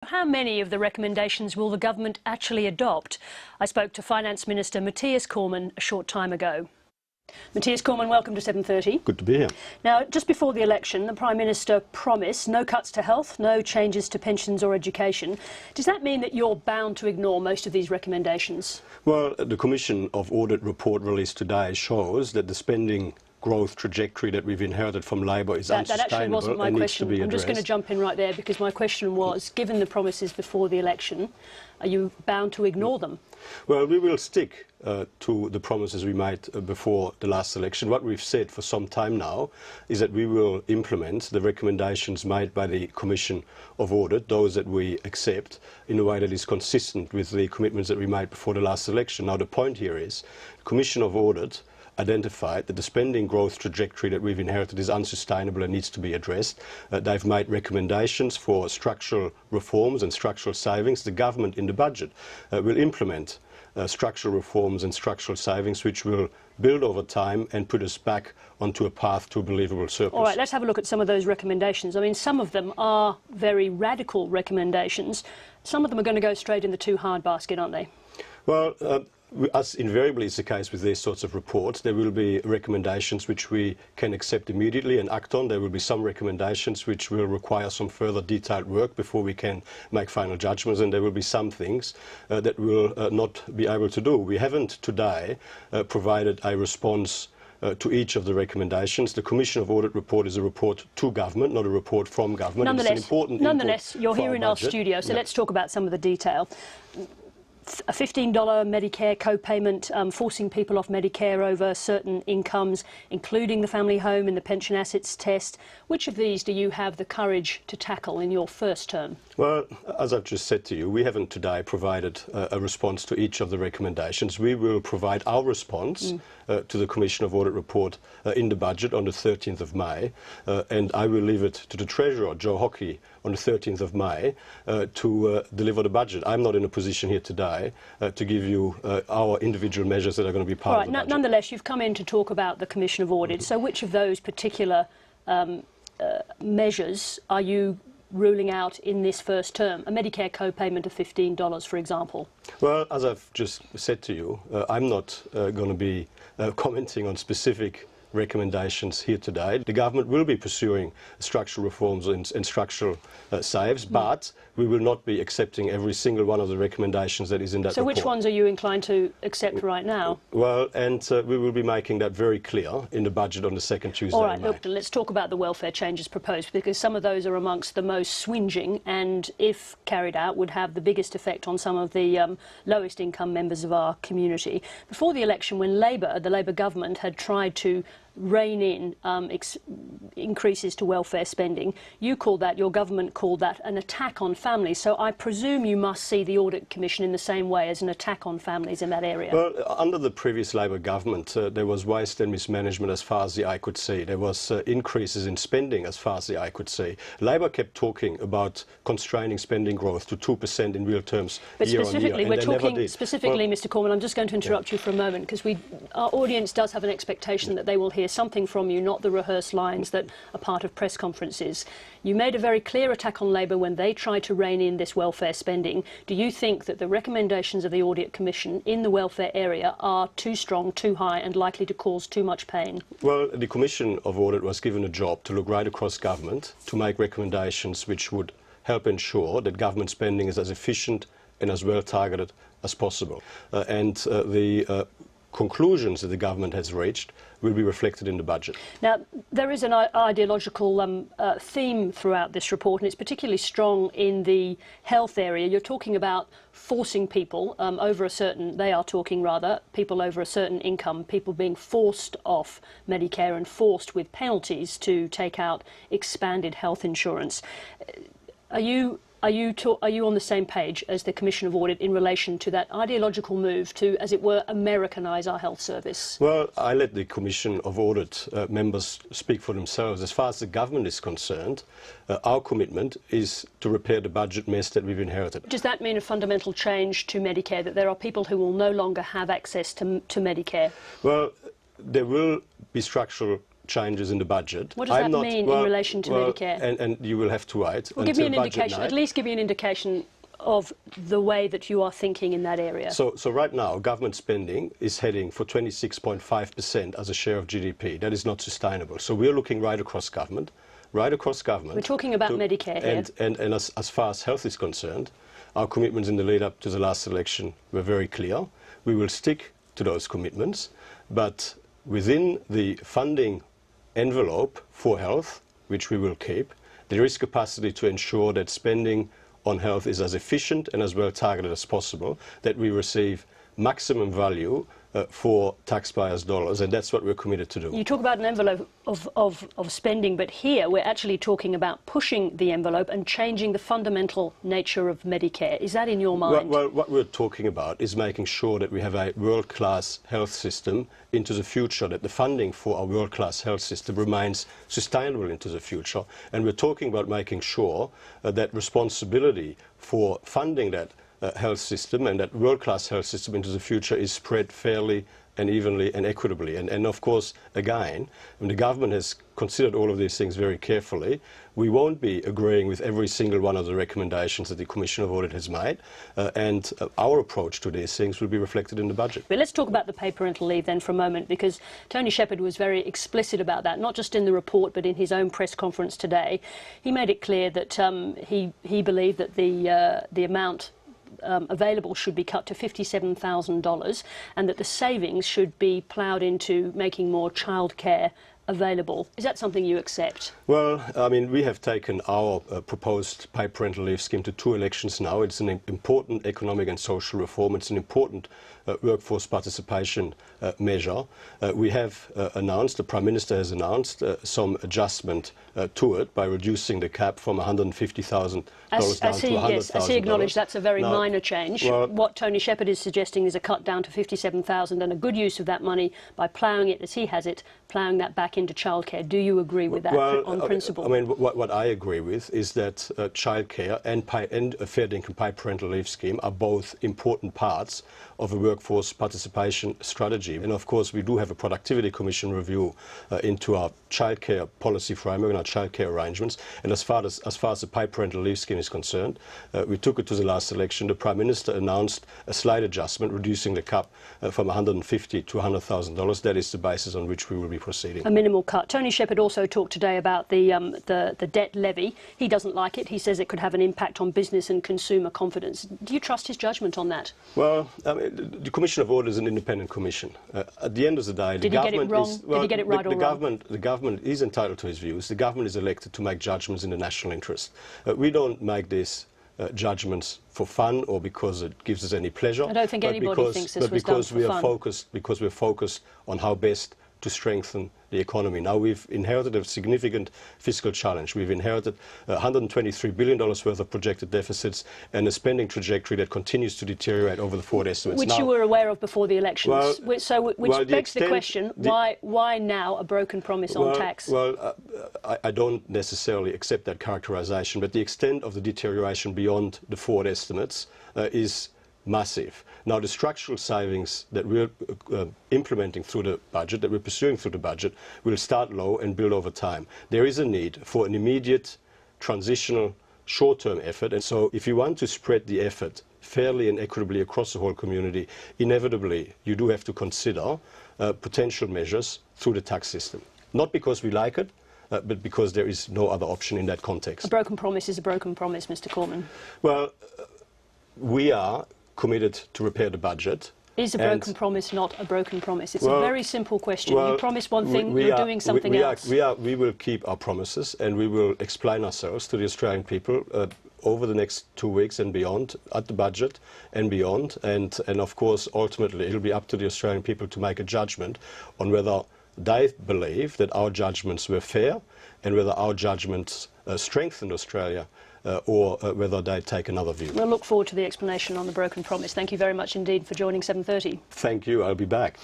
How many of the recommendations will the government actually adopt? I spoke to Finance Minister Mathias Cormann a short time ago. Matthias Cormann, welcome to 7:30. Good to be here. Now, just before the election, the Prime Minister promised no cuts to health, no changes to pensions or education. Does that mean that you're bound to ignore most of these recommendations? Well, the Commission of Audit report released today shows that the spending growth trajectory that we've inherited from Labor is unsustainable. That actually wasn't my question. Needs to be I'm just going to jump in right there because my question was, given the promises before the election, are you bound to ignore them? Well, we will stick to the promises we made before the last election. What we've said for some time now is that we will implement the recommendations made by the Commission of Audit, those that we accept, in a way that is consistent with the commitments that we made before the last election. Now, the point here is the Commission of Audit identified that the spending growth trajectory that we've inherited is unsustainable and needs to be addressed. They've made recommendations for structural reforms and structural savings. The government in the budget will implement structural reforms and structural savings which will build over time and put us back onto a path to a believable surplus. All right, let's have a look at some of those recommendations. I mean, some of them are very radical recommendations. Some of them are going to go straight in the too hard basket, aren't they? Well, as invariably is the case with these sorts of reports, there will be recommendations which we can accept immediately and act on. There will be some recommendations which will require some further detailed work before we can make final judgments, and there will be some things that we'll not be able to do. We haven't today provided a response to each of the recommendations. The Commission of Audit report is a report to government, not a report from government. Nonetheless, you're here in our studio, so let's talk about some of the detail. A $15 Medicare co-payment, forcing people off Medicare over certain incomes, including the family home and the pension assets test. Which of these do you have the courage to tackle in your first term? Well, as I've just said to you, we haven't today provided a response to each of the recommendations. We will provide our response to the Commission of Audit report in the budget on the 13th of May, and I will leave it to the Treasurer, Joe Hockey, on the 13th of May to deliver the budget. I'm not in a position here today to give you our individual measures that are going to be part of the budget. Nonetheless, you've come in to talk about the Commission of Audit. So which of those particular measures are you ruling out in this first term? A Medicare co-payment of $15, for example. Well, as I've just said to you, I'm not going to be commenting on specific recommendations here today. The government will be pursuing structural reforms and structural saves, but we will not be accepting every single one of the recommendations that is in that report. So which ones are you inclined to accept right now? Well, and we will be making that very clear in the budget on the second Tuesday All right, in May. look, let's talk about the welfare changes proposed, because some of those are amongst the most swinging and, if carried out, would have the biggest effect on some of the lowest income members of our community. Before the election, when the Labour government had tried to rein in increases to welfare spending, your government called that an attack on families. So I presume you must see the Audit Commission in the same way as an attack on families in that area. Well, under the previous Labour government, there was waste and mismanagement as far as the eye could see. There was increases in spending as far as the eye could see. Labour kept talking about constraining spending growth to 2% in real terms year on year. We're talking specifically, Mr. Cormann, I'm just going to interrupt you for a moment, because our audience does have an expectation that they will hear something from you, not the rehearsed lines that are part of press conferences. You made a very clear attack on Labour when they tried to rein in this welfare spending. Do you think that the recommendations of the Audit Commission in the welfare area are too strong, too high and likely to cause too much pain? Well, the Commission of Audit was given a job to look right across government to make recommendations which would help ensure that government spending is as efficient and as well targeted as possible. The conclusions that the government has reached will be reflected in the budget. Now, there is an ideological theme throughout this report, and it's particularly strong in the health area. You're talking about forcing people people over a certain income, people being forced off Medicare and forced with penalties to take out expanded health insurance. Are you on the same page as the Commission of Audit in relation to that ideological move to, as it were, Americanise our health service? Well, I let the Commission of Audit members speak for themselves. As far as the government is concerned, our commitment is to repair the budget mess that we've inherited. Does that mean a fundamental change to Medicare, that there are people who will no longer have access to Medicare? Well, there will be structural changes in the budget. What does that mean in relation to Medicare? And you will have to wait Well, give me an indication, at least give me an indication of the way that you are thinking in that area. So right now, government spending is heading for 26.5% as a share of GDP. That is not sustainable. So we're looking right across government. We're talking about Medicare here. And as far as health is concerned, our commitments in the lead up to the last election were very clear. We will stick to those commitments, but within the funding envelope for health, which we will keep, there is capacity to ensure that spending on health is as efficient and as well targeted as possible, that we receive maximum value for taxpayers' dollars, and that's what we're committed to do. You talk about an envelope of spending, but here we're actually talking about pushing the envelope and changing the fundamental nature of Medicare. Is that in your mind? Well, what we're talking about is making sure that we have a world-class health system into the future, that the funding for our world-class health system remains sustainable into the future. And we're talking about making sure that responsibility for funding that health system and that world-class health system into the future is spread fairly and evenly and equitably. And of course, again, when the government has considered all of these things very carefully, we won't be agreeing with every single one of the recommendations that the Commission of Audit has made, and our approach to these things will be reflected in the budget. But let's talk about the paid parental leave then for a moment, because Tony Shepherd was very explicit about that, not just in the report but in his own press conference today. He made it clear that he believed that the amount available should be cut to $57,000 and that the savings should be ploughed into making more childcare available. Is that something you accept? Well, I mean, we have taken our proposed paid parental leave scheme to 2 elections now. It's an important economic and social reform. It's an important workforce participation measure. We have announced, the Prime Minister has announced some adjustment to it by reducing the cap from $150,000 down to $100,000. Yes, as he acknowledged, that's a very minor change. Well, what Tony Shepherd is suggesting is a cut down to $57,000 and a good use of that money by ploughing it, as he has it, ploughing that back into childcare. Do you agree with that on principle? I mean, what I agree with is that childcare and a fair income paid parental leave scheme are both important parts of a workforce participation strategy. And of course, we do have a Productivity Commission review into our childcare policy framework and our childcare arrangements. And as far as the paid parental leave scheme is concerned, we took it to the last election. The Prime Minister announced a slight adjustment, reducing the cap from $150,000 to $100,000. That is the basis on which we will be proceeding. A minimal cut. Tony Shepherd also talked today about the debt levy. He doesn't like it. He says it could have an impact on business and consumer confidence. Do you trust his judgment on that? Well, I mean, the Commission of Audit is an independent commission. At the end of the day, Did he get it right or wrong? The government is entitled to his views. The government is elected to make judgments in the national interest. We don't make these judgments for fun or because it gives us any pleasure. I don't think anybody thinks this was done for fun. Because we're focused on how best to strengthen the economy. Now, we've inherited a significant fiscal challenge. We've inherited $123 billion worth of projected deficits and a spending trajectory that continues to deteriorate over the forward estimates. Which you were aware of before the elections. Which begs the question, why now a broken promise on tax? Well, I don't necessarily accept that characterisation, but the extent of the deterioration beyond the forward estimates is massive. Now, the structural savings that we're implementing through the budget, that we're pursuing through the budget, will start low and build over time. There is a need for an immediate transitional short-term effort, and so if you want to spread the effort fairly and equitably across the whole community, inevitably you do have to consider potential measures through the tax system. Not because we like it, but because there is no other option in that context. A broken promise is a broken promise, Mr. Cormann. Well, we are committed to repair the budget. Is a broken promise not a broken promise? It's a very simple question. You promise one thing, you're doing something else. We will keep our promises and we will explain ourselves to the Australian people over the next 2 weeks and beyond, at the budget and beyond. And of course, ultimately, it'll be up to the Australian people to make a judgment on whether they believe that our judgments were fair and whether our judgments strengthened Australia or whether they take another view. We'll look forward to the explanation on the broken promise. Thank you very much indeed for joining 7:30. Thank you. I'll be back.